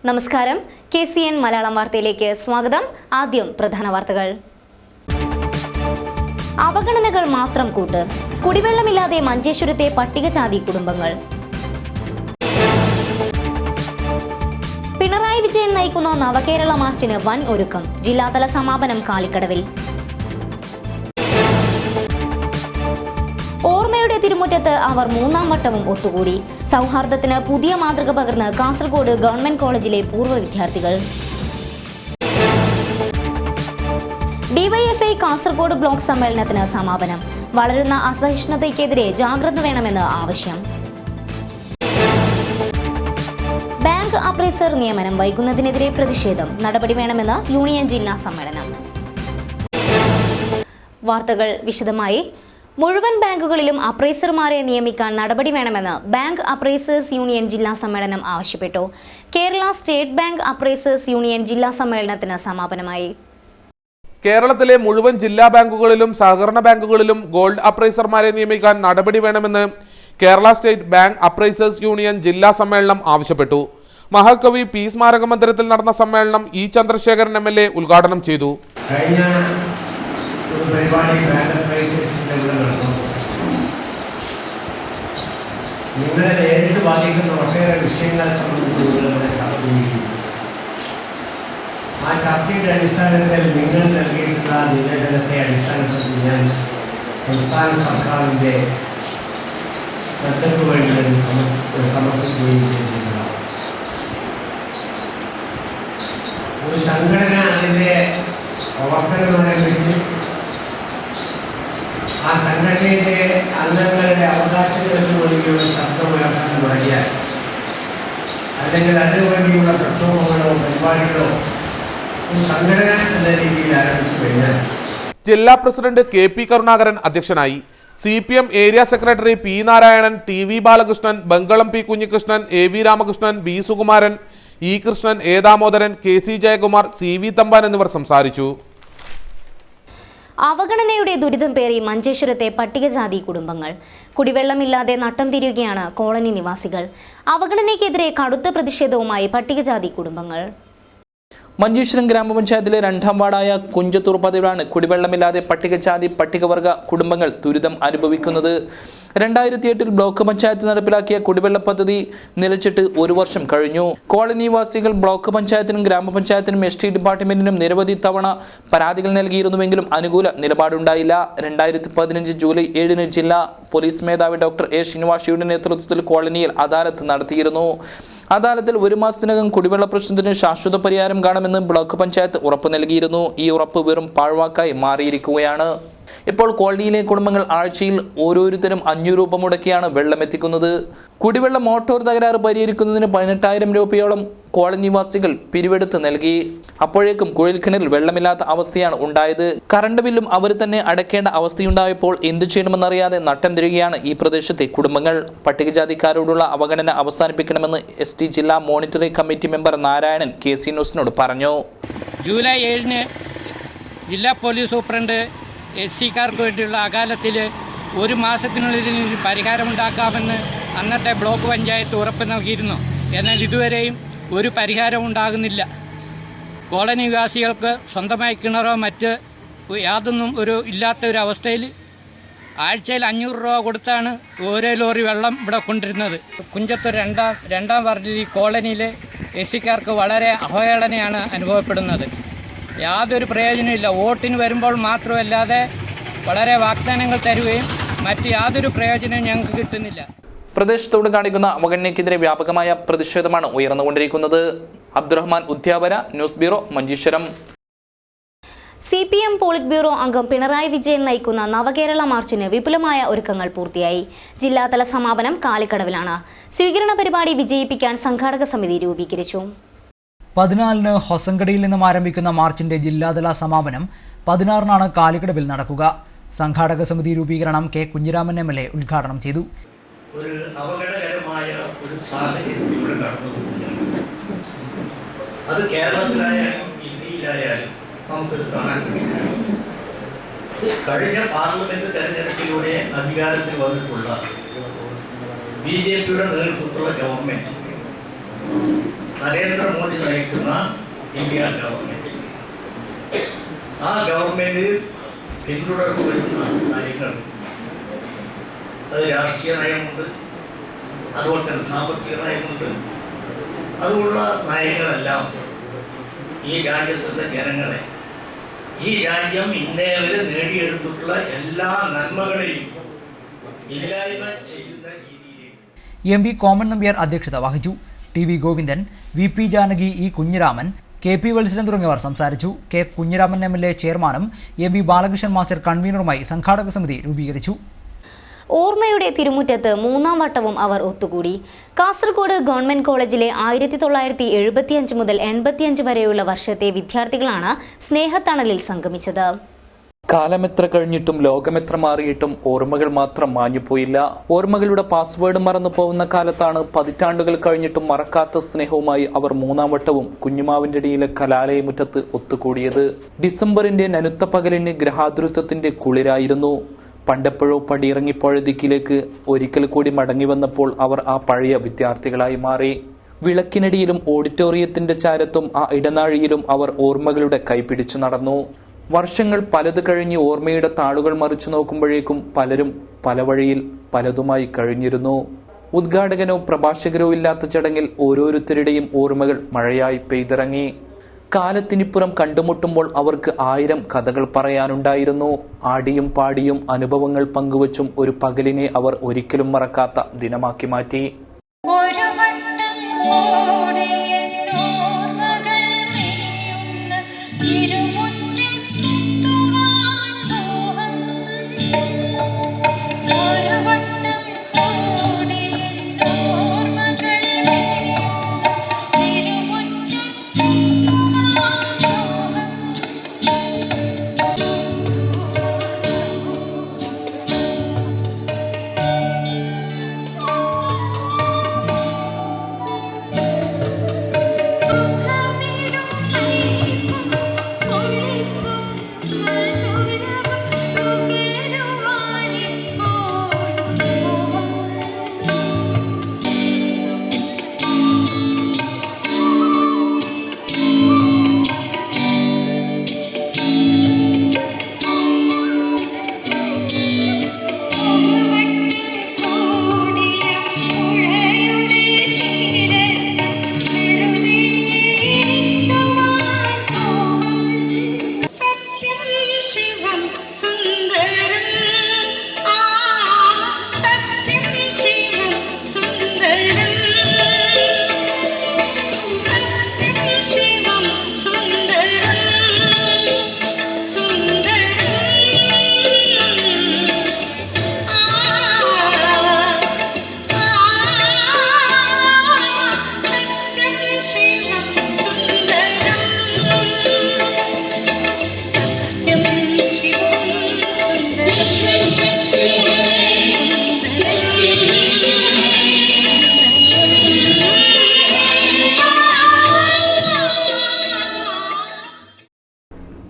നമസ്കാരം KCN മലയാളം വാർത്തയിലേക്ക് സ്വാഗതം. ആദ്യം പ്രധാന വാർത്തകൾ. അവഗണനകൾ മാത്രം കൂട്ട്. കുടിവെള്ളമില്ലാതെ മഞ്ചേശ്വരത്തെ പട്ടികജാതി കുടുംബങ്ങൾ. പിണറായി വിജയൻ നയിക്കുന്ന നവകേരള മാർച്ചിന് വൻ ഒരുക്കം. ജില്ലാതല സമാപനം കാലിക്കടവിൽ. ഓർമ്മയുടെ തിരുമുറ്റത്ത് അവർ മൂന്നാം വട്ടവും ഒത്തുകൂടി. സൗഹാർദ്ദത്തിന് പുതിയ മാതൃക പകർന്ന് കാസർഗോഡ് ഗവൺമെന്റ് കോളേജിലെ പൂർവ്വ വിദ്യാർത്ഥികൾ. ഡിവൈഎഫ്ഐ കാസർഗോഡ് ബ്ലോക്ക് സമ്മേളനത്തിന് സമാപനം. വളരുന്ന അസഹിഷ്ണുതയ്ക്കെതിരെ ജാഗ്രത വേണമെന്ന് ആവശ്യം. ബാങ്ക് അപ്രൈസർ നിയമനം വൈകുന്നതിനെതിരെ പ്രതിഷേധം. നടപടി വേണമെന്ന് യൂണിയൻ ജില്ലാ സമ്മേളനം. വാർത്തകൾ വിശദമായി. മുഴുവൻ ബാങ്കുകളിലും അപ്രൈസർമാരെ നിയമിക്കാൻ നടപടി വേണമെന്ന് ബാങ്ക് അപ്രൈസേഴ്സ് യൂണിയൻ ജില്ലാ സമ്മേളനം ആവശ്യപ്പെട്ടു. Kerala state bank appraisers union ജില്ലാ സമ്മേളനത്തിന് സമാപനമായി. കേരളത്തിലെ മുഴുവൻ ജില്ലാ ബാങ്കുകളിലും സഹകരണ ബാങ്കുകളിലും ഗോൾഡ് അപ്രൈസർമാരെ നിയമിക്കാൻ നടപടി വേണമെന്ന് Kerala state bank appraisers union ജില്ലാ സമ്മേളനം ആവശ്യപ്പെട്ടു. മഹാകവി പി സ്മാരക മന്ദിരത്തിൽ നടന്ന സമ്മേളനം ഇ ചന്ദ്രശേഖരൻ MLA ഉദ്ഘാടനം ചെയ്തു. നിങ്ങളെ നേരിട്ട് ബാധിക്കുന്ന ഒട്ടേറെ വിഷയങ്ങളെ സംബന്ധിച്ച് ചർച്ച ചെയ്യുന്നു. ആ ചർച്ചയുടെ അടിസ്ഥാനത്തിൽ നിങ്ങൾ നൽകിയിട്ടുള്ള നിവേദനത്തെ അടിസ്ഥാനപ്പെടുത്തി ഞാൻ സംസ്ഥാന സർക്കാരിൻ്റെ ശ്രദ്ധയ്ക്ക് വേണ്ടി സമർപ്പിക്കുകയും ചെയ്തിട്ടുള്ളതാണ്. ഒരു സംഘടന അതിൻ്റെ പ്രവർത്തനം ആരംഭിച്ച് ആ സംഘടനയുടെ അംഗങ്ങളുടെ അവകാശങ്ങൾക്ക് വേണ്ടിയുള്ള ശബ്ദമുയർത്താൻ തുടങ്ങിയാൽ, അല്ലെങ്കിൽ അതിനു വേണ്ടിയുള്ള പ്രക്ഷോഭങ്ങളോ പരിപാടികളോ ഒരു സംഘടന എന്ന രീതിയിൽ ആരംഭിച്ചു കഴിഞ്ഞാൽ. ജില്ലാ പ്രസിഡന്റ് KP കരുണാകരൻ അധ്യക്ഷനായി. CPM area secretary P Narayanan, TV Balakrishnan, Bangalam P Kunhikrishnan, AV Ramakrishnan, B Sukumaran, E Krishnan, A Damodaran, KC Jayakumar, CV Thampan എന്നിവർ സംസാരിച്ചു. അവഗണനയുടെ ദുരിതം പേറി മഞ്ചേശ്വരത്തെ പട്ടികജാതി കുടുംബങ്ങൾ. കുടിവെള്ളമില്ലാതെ നട്ടം തിരിയുകയാണ് കോളനി നിവാസികൾ. അവഗണനയ്ക്കെതിരെ കടുത്ത പ്രതിഷേധവുമായി പട്ടികജാതി കുടുംബങ്ങൾ. മഞ്ചേശ്വരം ഗ്രാമപഞ്ചായത്തിലെ 2ാം വാർഡായ കുഞ്ചത്തൂർ പതിവിലാണ് കുടിവെള്ളമില്ലാതെ പട്ടികജാതി പട്ടികവർഗ കുടുംബങ്ങൾ ദുരിതം അനുഭവിക്കുന്നത്. 2008 ബ്ലോക്ക് പഞ്ചായത്ത് നടപ്പിലാക്കിയ കുടിവെള്ള പദ്ധതി നിലച്ചിട്ട് 1 വർഷം കഴിഞ്ഞു. കോളനിവാസികൾ ബ്ലോക്ക് പഞ്ചായത്തിനും ഗ്രാമപഞ്ചായത്തിനും ST ഡിപ്പാർട്ട്മെന്റിനും നിരവധി തവണ പരാതികൾ നൽകിയിരുന്നുവെങ്കിലും അനുകൂല നിലപാടുണ്ടായില്ല. 2015 ജൂലൈ 7 ജില്ലാ പോലീസ് മേധാവി ഡോക്ടർ A ശ്രീനിവാസിയുടെ നേതൃത്വത്തിൽ കോളനിയിൽ അദാലത്ത് നടത്തിയിരുന്നു. അദാലത്തിൽ 1 മാസത്തിനകം കുടിവെള്ള പ്രശ്നത്തിന് ശാശ്വത പരിഹാരം കാണുമെന്ന് ബ്ലോക്ക് പഞ്ചായത്ത് ഉറപ്പ് നൽകിയിരുന്നു. ഈ ഉറപ്പ് വെറും പാഴ്വാക്കായി മാറിയിരിക്കുകയാണ്. ഇപ്പോൾ കോളനിയിലെ കുടുംബങ്ങൾ ആഴ്ചയിൽ ഓരോരുത്തരും 500 രൂപ മുടക്കിയാണ് വെള്ളം എത്തിക്കുന്നത്. കുടിവെള്ള മോട്ടോർ തകരാറ് പരിഹരിക്കുന്നതിന് 18,000 രൂപയോളം കോളനിവാസികൾ പിരിവെടുത്ത് നൽകി. അപ്പോഴേക്കും കുഴൽക്കിണറിൽ വെള്ളമില്ലാത്ത അവസ്ഥയാണ് ഉണ്ടായത്. കറണ്ട് ബില്ലും അവർ തന്നെ അടയ്ക്കേണ്ട അവസ്ഥയുണ്ടായപ്പോൾ എന്തു ചെയ്യണമെന്നറിയാതെ നട്ടം തിരികെയാണ് ഈ പ്രദേശത്തെ കുടുംബങ്ങൾ. പട്ടികജാതിക്കാരോടുള്ള അവഗണന അവസാനിപ്പിക്കണമെന്ന് ST ജില്ലാ monitoring committee member Narayanan KC ന്യൂസിനോട് പറഞ്ഞു. ജൂലൈ 7 ജില്ലാ പോലീസ് സൂപ്രണ്ട് SC-ക്കാർക്ക് വേണ്ടിയുള്ള അകാലത്തിൽ 1 മാസത്തിനുള്ളിൽ പരിഹാരമുണ്ടാക്കാമെന്ന് അന്നത്തെ ബ്ലോക്ക് പഞ്ചായത്ത് ഉറപ്പ് നൽകിയിരുന്നു. എന്നാൽ ഇതുവരെയും ഒരു പരിഹാരം ഉണ്ടാകുന്നില്ല. കോളനി നിവാസികൾക്ക് സ്വന്തമായി കിണറോ മറ്റ് യാതൊന്നും ഇല്ലാത്ത അവസ്ഥയിൽ ആഴ്ചയിൽ 500 രൂപ കൊടുത്താണ് ഓരോ ലോറി വെള്ളം ഇവിടെ കൊണ്ടിരുന്നത്. കുഞ്ചത്തൂർ 2ാം വാർഡിൽ ഈ കോളനിയിലെ SC-ക്കാർക്ക് വളരെ അവഹേളനയാണ് അനുഭവപ്പെടുന്നത്. യാതൊരു പ്രയോജനമില്ല. വോട്ടിന് വരുമ്പോൾ മാത്രമല്ലാതെ വളരെ വാഗ്ദാനങ്ങൾ തരുകയും മറ്റ് യാതൊരു പ്രയോജനവും ഞങ്ങൾക്ക് കിട്ടുന്നില്ല. പ്രദേശത്തോട് കാണിക്കുന്ന അവഗണനയ്ക്കെതിരെ വ്യാപകമായ പ്രതിഷേധമാണ് ഉയർന്നുകൊണ്ടിരിക്കുന്നത്. അബ്ദുറഹ്മാൻ ഉദ്യാപന, news bureau, Manjeshwaram. CPM polit bureau അംഗം പിണറായി വിജയൻ നയിക്കുന്ന നവകേരള മാർച്ചിന് വിപുലമായ ഒരുക്കങ്ങൾ പൂർത്തിയായി. ജില്ലാതല സമാപനം കാലിക്കടവിലാണ്. സ്വീകരണ പരിപാടി വിജയിപ്പിക്കാൻ സംഘാടക സമിതി രൂപീകരിച്ചു. 14-ന് ഹൊസങ്കടിയിൽ നിന്നും ആരംഭിക്കുന്ന മാർച്ചിന്റെ ജില്ലാതല സമാപനം 16-നാണ് കാലിക്കടവിൽ നടക്കുക. സംഘാടക സമിതി രൂപീകരണം K കുഞ്ഞിരാമൻ MLA ഉദ്ഘാടനം ചെയ്തു. ഒരു അപകടകരമായ ഒരു സാഹചര്യത്തിലൂടെ കടന്നുപോകുകയാണ്. അത് കേരളത്തിലായാലും ഇന്ത്യയിലായാലും നമുക്കത് കാണാൻ കഴിയും. കഴിഞ്ഞ പാർലമെന്റ് തെരഞ്ഞെടുപ്പിലൂടെ അധികാരത്തിൽ വന്നിട്ടുള്ള BJP-യുടെ നേതൃത്വത്തിലുള്ള ഗവൺമെന്റ് നരേന്ദ്രമോദി നയിക്കുന്ന ഇന്ത്യ ഗവൺമെൻറ്. ആ ഗവൺമെൻറ് പിന്തുടർന്നു വരുന്ന നയങ്ങൾ, അത് രാഷ്ട്രീയ നയമുണ്ട്, അതുപോലെ തന്നെ സാമ്പത്തിക നയമുണ്ട്. അതുപോലുള്ള നയങ്ങളെല്ലാം ഈ രാജ്യത്തിൻ്റെ ജനങ്ങളെ, ഈ രാജ്യം ഇന്നേ വരെ നേടിയെടുത്തിട്ടുള്ള എല്ലാ നന്മകളെയും ഇല്ലായ്മ ചെയ്യുന്ന രീതിയിലേക്ക്. എം വി കോമൺ നമ്പ്യാർ അധ്യക്ഷത വഹിച്ചു. T V Govindan, V P Janaki, E Kunhiraman, K P Vatsaran തുടങ്ങിയവർ സംസാരിച്ചു. കെ കുഞ്ഞിരാമൻ MLA ചെയർമാനും എം വി ബാലകൃഷ്ണൻ മാസ്റ്റർ കൺവീനറുമായി സംഘാടക സമിതി രൂപീകരിച്ചു. ഓർമ്മയുടെ തിരുമുറ്റത്ത് മൂന്നാം വട്ടവും അവർ ഒത്തുകൂടി. കാസർഗോഡ് ഗവൺമെന്റ് കോളേജിലെ 1975 മുതൽ 85 വരെയുള്ള വർഷത്തെ വിദ്യാർത്ഥികളാണ് സ്നേഹത്തണലിൽ സംഗമിച്ചത്. കാലമെത്ര കഴിഞ്ഞിട്ടും ലോകമെത്ര മാറിയിട്ടും ഓർമ്മകൾ മാത്രം മാഞ്ഞുപോയില്ല. ഓർമ്മകളുടെ പാസ്വേഡ് മറന്നു പോകുന്ന കാലത്താണ് പതിറ്റാണ്ടുകൾ കഴിഞ്ഞിട്ടും മറക്കാത്ത സ്നേഹവുമായി അവർ മൂന്നാം വട്ടവും കുഞ്ഞുമാവിന്റെ അടിയിലെ കലാലയമുറ്റത്ത് ഒത്തുകൂടിയത്. ഡിസംബറിന്റെ നനുത്ത പകലിന് ഗ്രഹാതുരത്വത്തിന്റെ കുളിരായിരുന്നു. പണ്ടെപ്പോഴോ പടിയിറങ്ങിപ്പോയ ദിക്കിലേക്ക് ഒരിക്കൽ കൂടി മടങ്ങി വന്നപ്പോൾ അവർ ആ പഴയ വിദ്യാർത്ഥികളായി മാറി. വിളക്കിനടിയിലും ഓഡിറ്റോറിയത്തിന്റെ ചാരത്തും ആ ഇടനാഴിയിലും അവർ ഓർമ്മകളുടെ കൈപിടിച്ചു നടന്നു. വർഷങ്ങൾ പലത് കഴിഞ്ഞ് ഓർമ്മയുടെ താളുകൾ മറിച്ചു നോക്കുമ്പോഴേക്കും പലരും പല വഴിയിൽ പലതുമായി കഴിഞ്ഞിരുന്നു. ഉദ്ഘാടകനോ പ്രഭാഷകരോ ഇല്ലാത്ത ചടങ്ങിൽ ഓരോരുത്തരുടെയും ഓർമ്മകൾ മഴയായി പെയ്തിറങ്ങി. കാലത്തിനിപ്പുറം കണ്ടുമുട്ടുമ്പോൾ അവർക്ക് 1000 കഥകൾ പറയാനുണ്ടായിരുന്നു. ആടിയും പാടിയും അനുഭവങ്ങൾ പങ്കുവച്ചും ഒരു പകലിനെ അവർ ഒരിക്കലും മറക്കാത്ത ദിനമാക്കി മാറ്റി.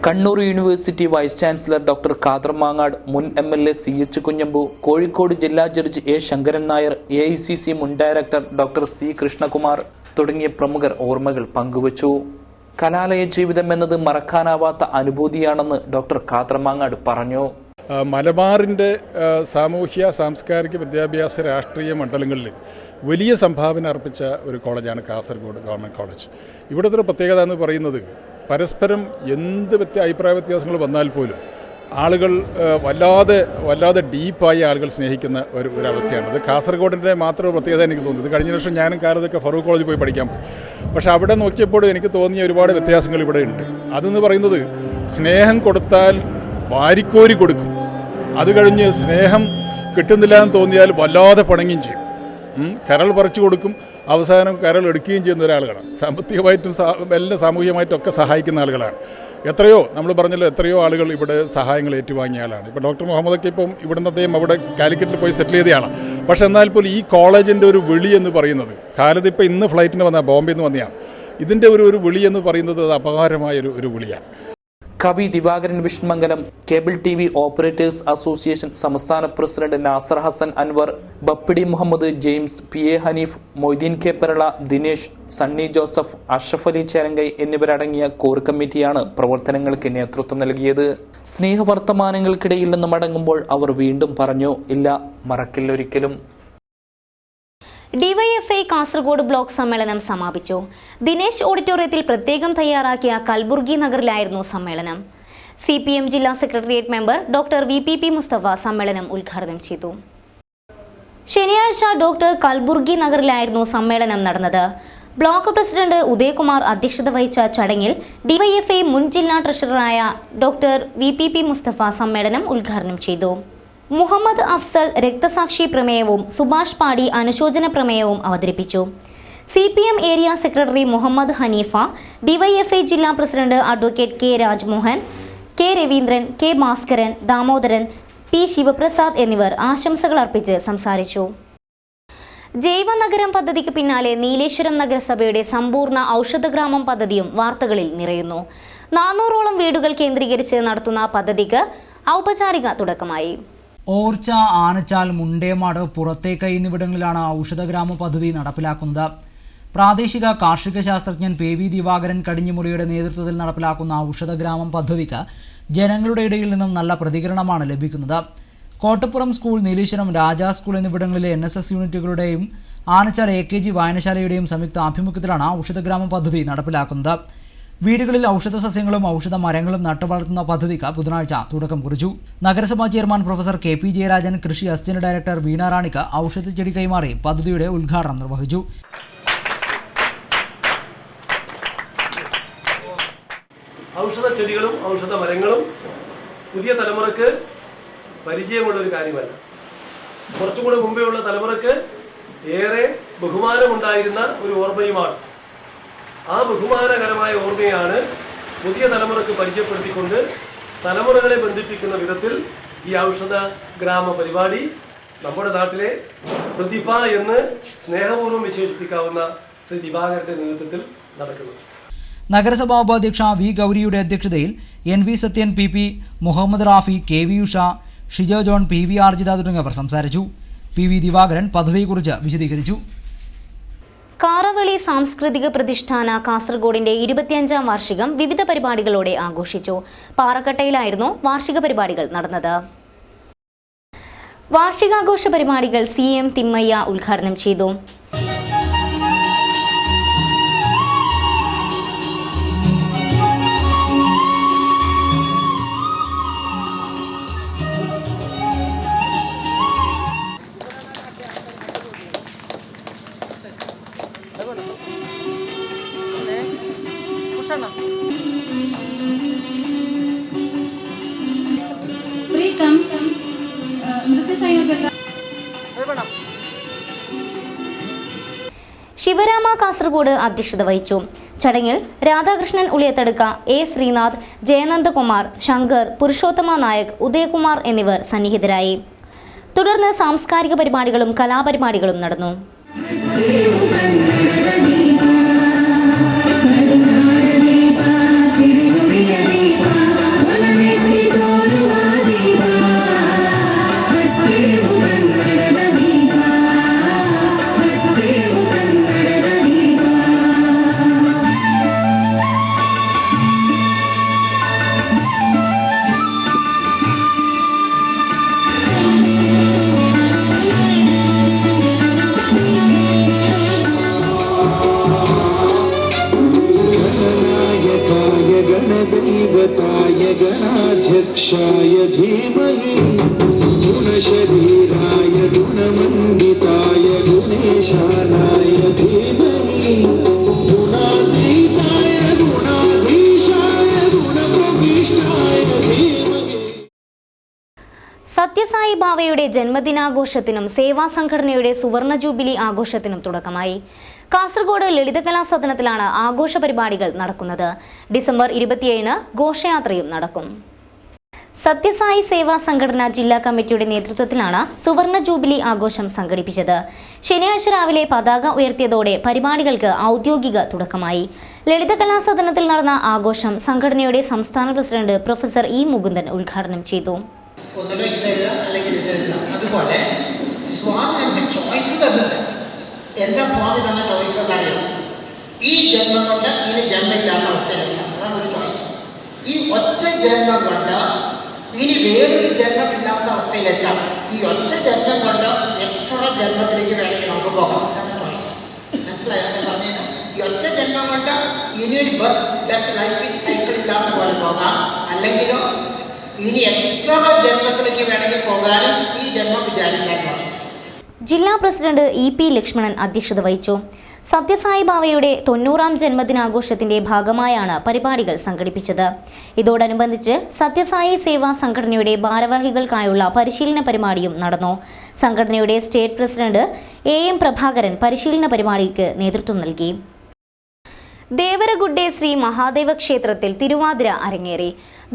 Kannur university vice chancellor doctor Khader Mangad, മുൻ MLA CH കുഞ്ഞമ്പു, കോഴിക്കോട് ജില്ലാ judge A Sankaran Nair, AICC മുൻ ഡയറക്ടർ ഡോക്ടർ C കൃഷ്ണകുമാർ തുടങ്ങിയ പ്രമുഖർ ഓർമ്മകൾ പങ്കുവച്ചു. കലാലയ ജീവിതം എന്നത് മറക്കാനാവാത്ത അനുഭൂതിയാണെന്ന് ഡോക്ടർ ഖാദർ മാങ്ങാട് പറഞ്ഞു. മലബാറിൻ്റെ സാമൂഹ്യ സാംസ്കാരിക വിദ്യാഭ്യാസ രാഷ്ട്രീയ മണ്ഡലങ്ങളിൽ വലിയ സംഭാവന അർപ്പിച്ച ഒരു കോളേജാണ് കാസർഗോഡ് ഗവൺമെൻറ് കോളേജ്. ഇവിടുത്തെ ഒരു പ്രത്യേകത എന്ന് പറയുന്നത് പരസ്പരം എന്ത് അഭിപ്രായ വ്യത്യാസങ്ങൾ വന്നാൽ പോലും ആളുകൾ വല്ലാതെ ഡീപ്പായി ആളുകൾ സ്നേഹിക്കുന്ന ഒരവസ്ഥയാണ്. അത് കാസർഗോഡിൻ്റെ മാത്രം പ്രത്യേകത എനിക്ക് തോന്നുന്നത്. കഴിഞ്ഞ വർഷം ഞാനും കാലത്തൊക്കെ ഫറൂഖ് കോളേജിൽ പോയി പഠിക്കാൻ പോയി. പക്ഷെ അവിടെ നോക്കിയപ്പോൾ എനിക്ക് തോന്നിയ ഒരുപാട് വ്യത്യാസങ്ങൾ ഇവിടെ ഉണ്ട്. അതെന്ന് പറയുന്നത് സ്നേഹം കൊടുത്താൽ വാരിക്കോരി കൊടുക്കും, അത് കഴിഞ്ഞ് സ്നേഹം കിട്ടുന്നില്ല എന്ന് തോന്നിയാൽ വല്ലാതെ പണങ്ങുകയും ചെയ്യും, കരൾ പറിച്ചു കൊടുക്കും, അവസാനം കരൾ എടുക്കുകയും ചെയ്യുന്ന ഒരാളുകളാണ്. സാമ്പത്തികമായിട്ടും എല്ലാം സാമൂഹികമായിട്ടും ഒക്കെ സഹായിക്കുന്ന ആളുകളാണ്. നമ്മൾ പറഞ്ഞല്ലോ എത്രയോ ആളുകൾ ഇവിടെ സഹായങ്ങൾ ഏറ്റുവാങ്ങിയ ആളാണ്. ഇപ്പോൾ ഡോക്ടർ മുഹമ്മദൊക്കെ ഇപ്പം ഇവിടുന്ന് അദ്ദേഹം അവിടെ കാലിക്കറ്റിൽ പോയി സെറ്റിൽ ചെയ്തതാണ്. പക്ഷെ എന്നാൽ പോലും ഈ കോളേജിൻ്റെ ഒരു വിളി എന്ന് പറയുന്നത്, കാലത്ത് ഇപ്പോൾ ഇന്ന് ഫ്ലൈറ്റിന് വന്ന ബോംബെയിൽ നിന്ന് വന്നതാണ്, ഇതിൻ്റെ ഒരു വിളി എന്ന് പറയുന്നത് അത് അപാരമായ ഒരു വിളിയാണ്. കവി Divakaran Vishnumangalam, cable TV operators association സംസ്ഥാന president Nasar Hasan Anwar, Bappidi Muhammad, James, PA Hanif, Moideen K Perala, Dinesh, Sunny Joseph, Ashraf Ali Cherangai എന്നിവരടങ്ങിയ കോർ കമ്മിറ്റിയാണ് പ്രവർത്തനങ്ങൾക്ക് നേതൃത്വം നൽകിയത്. സ്നേഹവർത്തമാനങ്ങൾക്കിടയിൽ നിന്ന് മടങ്ങുമ്പോൾ അവർ വീണ്ടും പറഞ്ഞു, ഇല്ല, മറക്കില്ലൊരിക്കലും. ഡിവൈഎഫ്ഐ കാസർഗോഡ് ബ്ലോക്ക് സമ്മേളനം സമാപിച്ചു. ദിനേശ് ഓഡിറ്റോറിയത്തിൽ പ്രത്യേകം തയ്യാറാക്കിയ കൽബുർഗി നഗറിലായിരുന്നു സമ്മേളനം. CPM ജില്ലാ secretariat member doctor VPP Mustafa സമ്മേളനം ഉദ്ഘാടനം ചെയ്തു. ശനിയാഴ്ച ഡോക്ടർ കൽബുർഗി നഗറിലായിരുന്നു സമ്മേളനം നടന്നത്. ബ്ലോക്ക് പ്രസിഡന്റ് ഉദയകുമാർ അധ്യക്ഷത വഹിച്ച ചടങ്ങിൽ ഡിവൈഎഫ്ഐ മുൻ ജില്ലാ ട്രഷററായ ഡോക്ടർ VPP മുസ്തഫ സമ്മേളനം ഉദ്ഘാടനം ചെയ്തു. മുഹമ്മദ് അഫ്സൽ രക്തസാക്ഷി പ്രമേയവും സുഭാഷ് പാടി അനുശോചന പ്രമേയവും അവതരിപ്പിച്ചു. CPM area secretary Muhammad Hanifa, DYFI ജില്ലാ president advocate K Rajmohan, K Raveendran, K Bhaskaran, Damodaran, P Sivaprasad എന്നിവർ ആശംസകൾ അർപ്പിച്ച് സംസാരിച്ചു. ജൈവനഗരം പദ്ധതിക്ക് പിന്നാലെ നീലേശ്വരം നഗരസഭയുടെ സമ്പൂർണ്ണ ഔഷധഗ്രാമം പദ്ധതിയും വാർത്തകളിൽ നിറയുന്നു. 400ഓളം വീടുകൾ കേന്ദ്രീകരിച്ച് നടത്തുന്ന പദ്ധതിക്ക് ഔപചാരിക തുടക്കമായി. ഓർച്ച, ആനച്ചാൽ, മുണ്ടേമാട്, പുറത്തേക്കൈ എന്നിവിടങ്ങളിലാണ് ഔഷധഗ്രാമ പദ്ധതി നടപ്പിലാക്കുന്നത്. പ്രാദേശിക കാർഷിക ശാസ്ത്രജ്ഞൻ PV ദിവാകരൻ കടിഞ്ഞിമുറിയുടെ നേതൃത്വത്തിൽ നടപ്പിലാക്കുന്ന ഔഷധഗ്രാമം പദ്ധതിക്ക് ജനങ്ങളുടെ ഇടയിൽ നിന്നും നല്ല പ്രതികരണമാണ് ലഭിക്കുന്നത്. കോട്ടപ്പുറം സ്കൂൾ, നീലേശ്വരം രാജാ സ്കൂൾ എന്നിവിടങ്ങളിലെ NSS യൂണിറ്റുകളുടെയും ആനച്ചാൽ AKG വായനശാലയുടെയും സംയുക്ത ആഭിമുഖ്യത്തിലാണ് ഔഷധഗ്രാമ പദ്ധതി നടപ്പിലാക്കുന്നത്. വീടുകളിൽ ഔഷധ സസ്യങ്ങളും ഔഷധ മരങ്ങളും നട്ടുവളർത്തുന്ന പദ്ധതിക്ക് ബുധനാഴ്ച തുടക്കം കുറിച്ചു. നഗരസഭാ ചെയർമാൻ പ്രൊഫസർ KP ജയരാജൻ, കൃഷി അസിസ്റ്റന്റ് ഡയറക്ടർ വീണ റാണിക്ക് ഔഷധ ചെടി കൈമാറി പദ്ധതിയുടെ ഉദ്ഘാടനം നിർവഹിച്ചു. ഔഷധ ചെടികളും ഔഷധ മരങ്ങളും പുതിയ തലമുറക്ക് പരിചയമുള്ള ഒരു കാര്യമല്ല. കുറച്ചുകൂടെ മുമ്പേ ഉള്ള തലമുറക്ക് ഏറെ ബഹുമാനമുണ്ടായിരുന്ന ഒരു ഓർമ്മയുമാണ്. ആ ബഹുമാനകരമായ ഓർമ്മയാണ് പുതിയ തലമുറക്ക് പരിചയപ്പെടുത്തിക്കൊണ്ട് തലമുറകളെ ബന്ധിപ്പിക്കുന്ന വിധത്തിൽ ഈ ഔഷധ ഗ്രാമ പരിപാടി നമ്മുടെ നാട്ടിലെ പ്രതിഭ എന്ന് സ്നേഹപൂർവ്വം വിശേഷിപ്പിക്കാവുന്ന ശ്രീ ദിവാകരന്റെ നേതൃത്വത്തിൽ നടക്കുന്നത്. നഗരസഭാ ഉപാധ്യക്ഷ V ഗൗരിയുടെ അധ്യക്ഷതയിൽ NV Sathyan, PP Muhammad Rafi, KV Usha, Shijo John, PV Arjitha തുടങ്ങിയവർ സംസാരിച്ചു. PV ദിവാകരൻ പദ്ധതിയെക്കുറിച്ച് വിശദീകരിച്ചു. കാറവളി സാംസ്കൃതിക പ്രതിഷ്ഠാന കാസർഗോഡിന്റെ 25ാം വാർഷികം വിവിധ പരിപാടികളോടെ ആഘോഷിച്ചു. പാറക്കട്ടയിലായിരുന്നു വാർഷിക പരിപാടികൾ നടന്നത്. വാർഷികാഘോഷ പരിപാടികൾ CM തിമ്മയ്യ ഉദ്ഘാടനം ചെയ്തു. ശിവരാമ കാസർഗോഡ് അധ്യക്ഷത വഹിച്ചു. ചടങ്ങിൽ രാധാകൃഷ്ണൻ ഉളിയത്തടുക്ക, A ശ്രീനാഥ്, ജയനന്ദകുമാർ, ശങ്കർ, പുരുഷോത്തമ നായക്, ഉദയകുമാർ എന്നിവർ സന്നിഹിതരായി. തുടർന്ന് സാംസ്കാരിക പരിപാടികളും കലാപരിപാടികളും നടന്നു. गणाध्यक्षाय धीमहि गुणशरीराय गुणमण्डिताय गुणेशानाय धीमहि गुणातीताय गुणाधीशाय गुणप्रविष्टाय धीमहि. സത്യസായി ബാവയുടെ ജന്മദിനാഘോഷത്തിനും സേവാ സംഘടനയുടെ സുവർണ ജൂബിലി ആഘോഷത്തിനും തുടക്കമായി. കാസർഗോഡ് ലളിതകലാ സദനത്തിലാണ് ആഘോഷ പരിപാടികൾ നടക്കുന്നത്. ഡിസംബർ 27-ന് ഘോഷയാത്രയും നടക്കും. സത്യസായി സേവാ സംഘടന ജില്ലാ കമ്മിറ്റിയുടെ നേതൃത്വത്തിലാണ് സുവർണ ജൂബിലി ആഘോഷം സംഘടിപ്പിച്ചത്. ശനിയാഴ്ച രാവിലെ പതാക ഉയർത്തിയതോടെ പരിപാടികൾക്ക് ഔദ്യോഗിക തുടക്കമായി. ലളിതകലാ സദനത്തിൽ നടന്ന ആഘോഷം സംഘടനയുടെ സംസ്ഥാന പ്രസിഡന്റ് പ്രൊഫസർ ഇ മുകുന്ദൻ ഉദ്ഘാടനം ചെയ്തു. അതുപോലെ സ്വാമി നമുക്ക് ചോയ്സ് തന്നിട്ട് എന്താ സ്വാമി തന്ന ചോയ്സ് അറിയാം. ഈ ജന്മം കൊണ്ട് ഇനി ജന്മമില്ലാത്ത അവസ്ഥയിലല്ല, അതാണ് ഒരു ചോയ്സ്. ഈ ഒറ്റ ജന്മം കൊണ്ട് ഇനി വേറൊരു ജന്മമില്ലാത്ത അവസ്ഥയിലെത്താം. ഈ ഒറ്റ ജന്മം കൊണ്ട് എത്ര ജന്മത്തിലേക്ക് വേണമെങ്കിൽ നമുക്ക് പോകാം, അതാണ് ചോയ്സ്. മനസ്സിലായോ പറഞ്ഞത്? ഈ ഒറ്റ ജന്മം കൊണ്ട് ഇനിയൊരു ബർത്ത് ഡെത്ത് ലൈഫ് സൈക്കിൾ ഇല്ലാത്ത പോലെ പോകാം, അല്ലെങ്കിലോ ഇനി എത്ര ജന്മത്തിലേക്ക് വേണമെങ്കിൽ പോകാനും ഈ ജന്മം വിചാരിച്ചാൽ മതി. ജില്ലാ പ്രസിഡന്റ് ഇ പി ലക്ഷ്മണൻ അധ്യക്ഷത വഹിച്ചു. സത്യസായി ബാവയുടെ 90ാം ജന്മദിനാഘോഷത്തിന്റെ ഭാഗമായാണ് പരിപാടികൾ സംഘടിപ്പിച്ചത്. ഇതോടനുബന്ധിച്ച് സത്യസായി സേവാ സംഘടനയുടെ ഭാരവാഹികൾക്കായുള്ള പരിശീലന പരിപാടിയും നടന്നു. സംഘടനയുടെ സ്റ്റേറ്റ് പ്രസിഡന്റ് എം പ്രഭാകരൻ പരിശീലന പരിപാടിക്ക് നേതൃത്വം നൽകി. ദേവരഗുഡ്ഡെ ശ്രീ മഹാദേവ ക്ഷേത്രത്തിൽ തിരുവാതിര അരങ്ങേറി.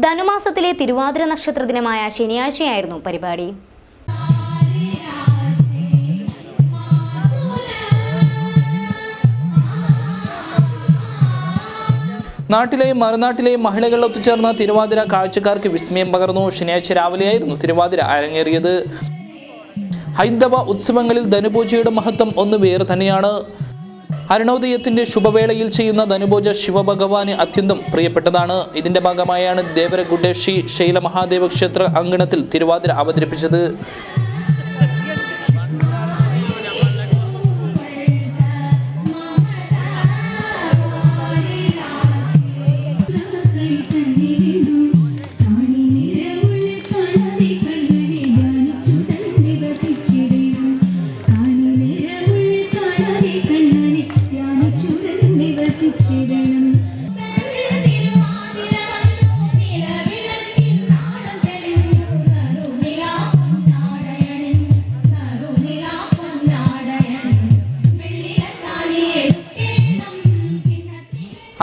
ധനുമാസത്തിലെ തിരുവാതിര നക്ഷത്ര ദിനമായ ശനിയാഴ്ചയായിരുന്നു പരിപാടി. നാട്ടിലെയും മറുനാട്ടിലെയും മഹിളകൾ ഒത്തുചേർന്ന തിരുവാതിര കാഴ്ചക്കാർക്ക് വിസ്മയം പകർന്നു. ശനിയാഴ്ച രാവിലെയായിരുന്നു തിരുവാതിര അരങ്ങേറിയത്. ഹൈന്ദവ ഉത്സവങ്ങളിൽ ധനുപൂജയുടെ മഹത്വം ഒന്ന് വേറെ തന്നെയാണ്. അരുണോദയത്തിന്റെ ശുഭവേളയിൽ ചെയ്യുന്ന ധനുപൂജ ശിവഭഗവാന് അത്യന്തം പ്രിയപ്പെട്ടതാണ്. ഇതിന്റെ ഭാഗമായാണ് ദേവരഗുഡ്ഡെ ശ്രീ ശൈല മഹാദേവ ക്ഷേത്ര അങ്കണത്തിൽ തിരുവാതിര അവതരിപ്പിച്ചത്.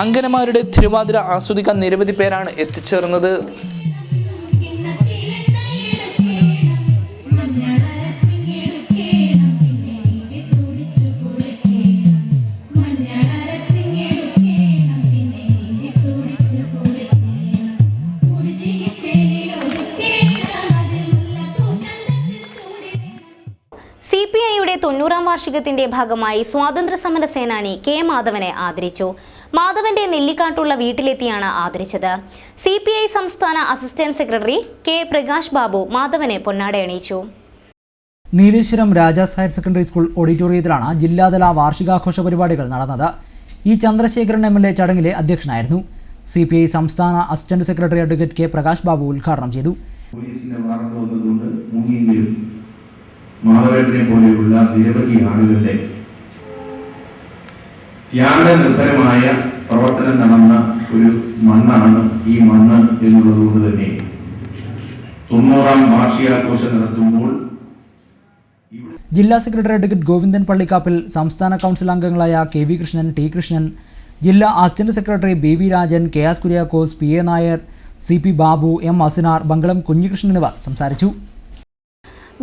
അങ്കനമാരുടെ തിരുവാതിര ആസ്വദിക്കാൻ നിരവധി പേരാണ് എത്തിച്ചേർന്നത്. CPIയുടെ 90ാം വാർഷികത്തിന്റെ ഭാഗമായി സ്വാതന്ത്ര്യ സമര സേനാനി കെ മാധവനെ ആദരിച്ചു. മാധവന്റെ നെല്ലിക്കാട്ടുള്ള വീട്ടിലെത്തിയാണ് ആദരിച്ചത്. CPI സംസ്ഥാന assistant secretary K Prakash Babu മാധവനെ പൊന്നാടയണിയിച്ചു. Nileshwaram Rajas higher secondary school ഓഡിറ്റോറിയത്തിലാണ് ജില്ലാതല വാർഷികാഘോഷ പരിപാടികൾ നടന്നത്. ഇ ചന്ദ്രശേഖരൻ MLA ചടങ്ങിലെ അധ്യക്ഷനായിരുന്നു. CPI സംസ്ഥാന assistant secretary advocate K Prakash Babu ഉദ്ഘാടനം ചെയ്തു. മാധവേട്ടനെ പോലെയുള്ള നിരവധി ആളുകളുടെ ത്യാഗനിർഭരമായ പ്രവർത്തനം നടന്ന ഒരു മണ്ണാണ് ഈ മണ്ണ് എന്നുള്ളത് കൊണ്ട് തന്നെ 90ാം വാർഷികാഘോഷം നടത്തുമ്പോൾ ജില്ലാ സെക്രട്ടറി അഡ്വക്കേറ്റ് ഗോവിന്ദൻ പള്ളിക്കാപ്പിൽ, സംസ്ഥാന കൗൺസിൽ അംഗങ്ങളായ KV കൃഷ്ണൻ, T കൃഷ്ണൻ, ജില്ലാ assistant secretary BV Rajan, KS Kuriakose, PA Nair, CP Babu, M Asinar, Bangalam Kunhikrishnan എന്നിവർ സംസാരിച്ചു.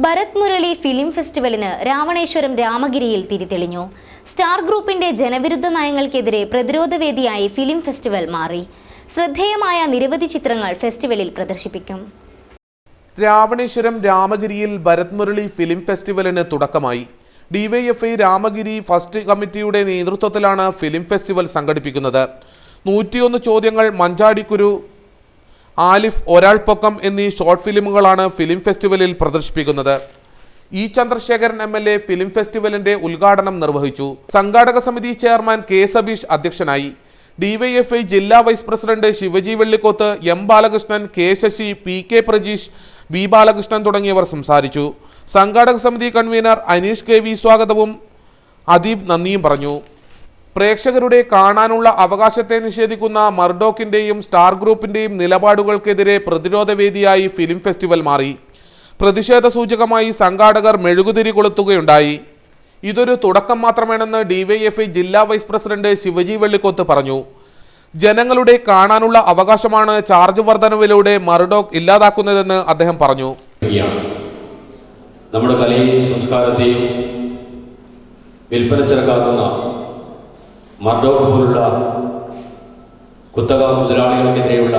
ഭരത് മുരളി ഫിലിം ഫെസ്റ്റിവലിന് രാവണേശ്വരം രാമഗിരിയിൽ തിരിതെളിഞ്ഞു. സ്റ്റാർ ഗ്രൂപ്പിന്റെ ജനവിരുദ്ധ നയങ്ങൾക്കെതിരെ പ്രതിരോധവേദിയായി ഫിലിം ഫെസ്റ്റിവൽ മാറി. ശ്രദ്ധേയമായ നിരവധി ചിത്രങ്ങൾ ഫെസ്റ്റിവലിൽ പ്രദർശിപ്പിക്കും. രാവണേശ്വരം രാമഗിരിയിൽ ഭരത് മുരളി ഫിലിം ഫെസ്റ്റിവലിന് തുടക്കമായി. DYFI രാമഗിരി ഫസ്റ്റ് കമ്മിറ്റിയുടെ നേതൃത്വത്തിലാണ് ഫിലിം ഫെസ്റ്റിവൽ സംഘടിപ്പിക്കുന്നത്. 101 ചോദ്യങ്ങൾ, മഞ്ചാടിക്കുരു, ആലിഫ്, ഒരാൾ പൊക്കം എന്നീ ഷോർട്ട് ഫിലിമുകളാണ് ഫിലിം ഫെസ്റ്റിവലിൽ പ്രദർശിപ്പിക്കുന്നത്. ഇ ചന്ദ്രശേഖരൻ MLA ഫിലിം ഫെസ്റ്റിവലിന്റെ ഉദ്ഘാടനം നിർവഹിച്ചു. സംഘാടക സമിതി ചെയർമാൻ K സബീഷ് അധ്യക്ഷനായി. DYFI ജില്ലാ vice president Shivaji Vellikkoth, M Balakrishnan, K Sasi, PK Prajeesh, B Balakrishnan തുടങ്ങിയവർ സംസാരിച്ചു. സംഘാടക സമിതി കൺവീനർ അനീഷ് KV സ്വാഗതവും അദീബ് നന്ദിയും പറഞ്ഞു. പ്രേക്ഷകരുടെ കാണാനുള്ള അവകാശത്തെ നിഷേധിക്കുന്ന മർഡോക്കിന്റെയും സ്റ്റാർ ഗ്രൂപ്പിന്റെയും നിലപാടുകൾക്കെതിരെ പ്രതിരോധവേദിയായി ഫിലിം ഫെസ്റ്റിവൽ മാറി. പ്രതിഷേധ സൂചകമായി സംഘാടകർ മെഴുകുതിരി കൊളുത്തുകയുണ്ടായി. ഇതൊരു തുടക്കം മാത്രമാണെന്ന് DYFI ജില്ലാ വൈസ് പ്രസിഡന്റ് ശിവജി വെള്ളിക്കോത്ത് പറഞ്ഞു. ജനങ്ങളുടെ കാണാനുള്ള അവകാശമാണ് ചാർജ് വർധനവിലൂടെ മർഡോക്ക് ഇല്ലാതാക്കുന്നതെന്ന് അദ്ദേഹം പറഞ്ഞു. നമ്മുടെ കലയും സംസ്കാരത്തെയും വിൽപ്പന ചെറുക്കാക്കുന്ന മർഡോക്ക് പോലുള്ള കുത്തക മുതലാളികൾക്കെതിരെയുള്ള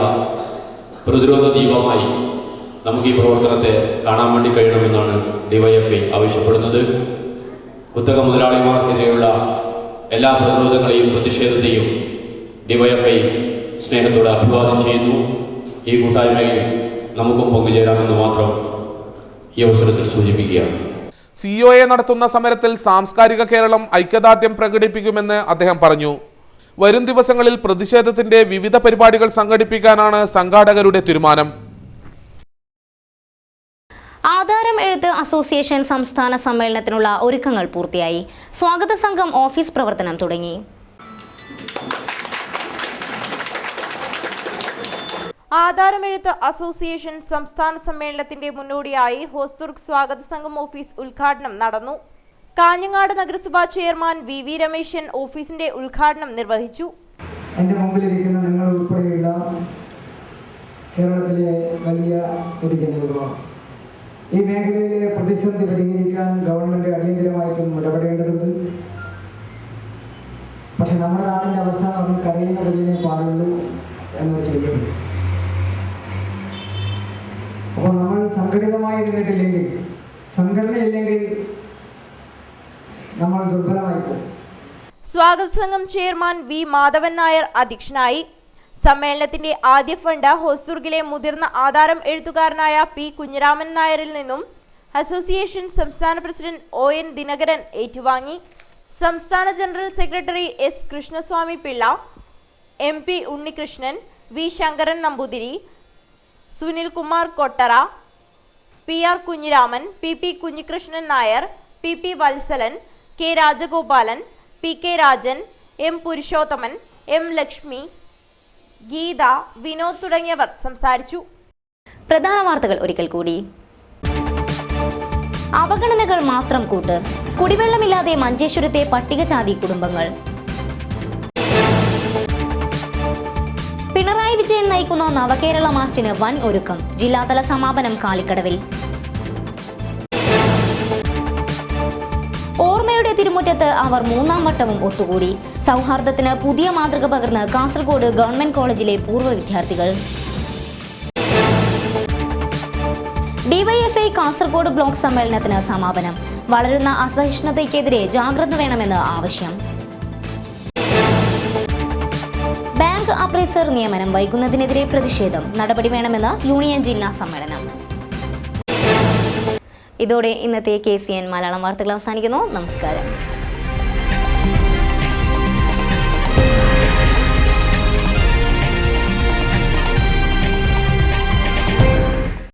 പ്രതിരോധ ദീപമായി നമുക്ക് ഈ പ്രവർത്തനത്തെ കാണാൻ വേണ്ടി കഴിയണമെന്നാണ് ഡിവൈഎഫ്ഐ ആവശ്യപ്പെടുന്നത്. കുത്തക മുതലാളിമാർക്കെതിരെയുള്ള എല്ലാ പ്രതിരോധങ്ങളെയും പ്രതിഷേധത്തെയും ഡിവൈഎഫ്ഐ സ്നേഹത്തോടെ അഭിവാദ്യം ചെയ്യുന്നു. ഈ കൂട്ടായ്മയിൽ നമുക്കും പങ്കുചേരാമെന്ന് മാത്രം ഈ അവസരത്തിൽ സൂചിപ്പിക്കുകയാണ്. സിഒഎ നടത്തുന്ന സമരത്തിൽ സാംസ്കാരിക കേരളം ഐക്യദാർഢ്യം പ്രകടിപ്പിക്കുമെന്ന് അദ്ദേഹം പറഞ്ഞു. വരും ദിവസങ്ങളിൽ പ്രതിഷേധത്തിന്റെ വിവിധ പരിപാടികൾ സംഘടിപ്പിക്കാനാണ് സംഘാടകരുടെ തീരുമാനം. ആധാരം എഴുത്ത് അസോസിയേഷൻ സംസ്ഥാന സമ്മേളനത്തിനുള്ള ഒരുക്കങ്ങൾ പൂർത്തിയായി. സ്വാഗത സംഘം ഓഫീസ് പ്രവർത്തനം തുടങ്ങി. ആധാരമെഴുത്ത് അസോസിയേഷൻ സംസ്ഥാന സമ്മേളനത്തിന്റെ മുന്നോടിയായി ഹോസ്ദുർഗ് സ്വാഗത സംഘം ഓഫീസ് ഉദ്ഘാടനം നടന്നു. കാഞ്ഞങ്ങാട് നഗരസഭാ ചെയർമാൻ വി രമേശൻ ഓഫീസിന്റെ ഉദ്ഘാടനം നിർവഹിച്ചു. എൻ്റെ മുമ്പിലിരിക്കുന്ന നിങ്ങൾ ഉൾപ്പെടെയുള്ള കേരളത്തിലെ വലിയ ഒരു ജനവിഭാഗം ഈ മേഖലയിലെ പ്രതിസന്ധി പരിഹരിക്കാൻ ഗവൺമെൻറ് അടിയന്തരമായിട്ടും ഇടപെടേണ്ടതുണ്ട്. പക്ഷെ നമ്മുടെ നാടിൻ്റെ അവസ്ഥ നമ്മൾ കരയുന്ന കുഞ്ഞിനെ പാടുള്ളൂ എന്നൊരു ചോദ്യമുണ്ട്. അപ്പോൾ നമ്മൾ സംഘടിതമായി നിന്നിട്ടില്ലെങ്കിൽ, സംഘടനയില്ലെങ്കിൽ നമ്മൾ ദുർബലമായി പോകും. സ്വാഗത സംഘം ചെയർമാൻ വി മാധവൻ നായർ അധ്യക്ഷനായി. സമ്മേളനത്തിന്റെ ആദ്യ ഫണ്ട് ഹോസ്ദുർഗിലെ മുതിർന്ന ആധാരം എഴുത്തുകാരനായ പി കുഞ്ഞിരാമൻ നായരിൽ നിന്നും അസോസിയേഷൻ സംസ്ഥാന പ്രസിഡന്റ് ON ദിനകരൻ ഏറ്റുവാങ്ങി. സംസ്ഥാന general secretary S Krishnaswamy Pillai, MP Unnikrishnan, V Sankaran Namboothiri, Sunil Kumar Kottara, PR Kunhiraman, PP Kunhikrishnan Nair, PP Valsalan, K Rajagopalan, PK Rajan, M Purushothaman, M Lakshmi, Geetha, Vinod തുടങ്ങിയവർ സംസാരിച്ചു. പ്രധാന വാർത്തകൾ ഒരിക്കൽ കൂടി. അവഗണനകൾ മാത്രം കൂട്ട്. കുടിവെള്ളമില്ലാതെ മഞ്ചേശ്വരത്തെ പട്ടികജാതി കുടുംബങ്ങൾ. പിണറായി വിജയൻ നയിക്കുന്ന നവകേരള മാർച്ചിന് വൻ ഒരുക്കം. ജില്ലാതല സമാപനം കാലിക്കടവിൽ. ഓർമ്മയുടെ തിരുമുറ്റത്ത് അവർ മൂന്നാം വട്ടവും ഒത്തുകൂടി. സൗഹാർദ്ദത്തിന് പുതിയ മാതൃക പകർന്ന് കാസർഗോഡ് ഗവൺമെന്റ് കോളേജിലെ പൂർവ്വ വിദ്യാർത്ഥികൾ. ഡിവൈഎഫ്ഐ കാസർഗോഡ് ബ്ലോക്ക് സമ്മേളനത്തിന് സമാപനം. വളരുന്ന അസഹിഷ്ണുതയ്ക്കെതിരെ ജാഗ്രത വേണമെന്ന് ആവശ്യം. ബാങ്ക് അപ്രൈസർ നിയമനം വൈകുന്നതിനെതിരെ പ്രതിഷേധം. നടപടി വേണമെന്ന് യൂണിയൻ ജില്ലാ സമ്മേളനം. ഇതോടെ ഇന്നത്തെ KCN മലയാളം വാർത്തകൾ അവസാനിക്കുന്നു. നമസ്കാരം.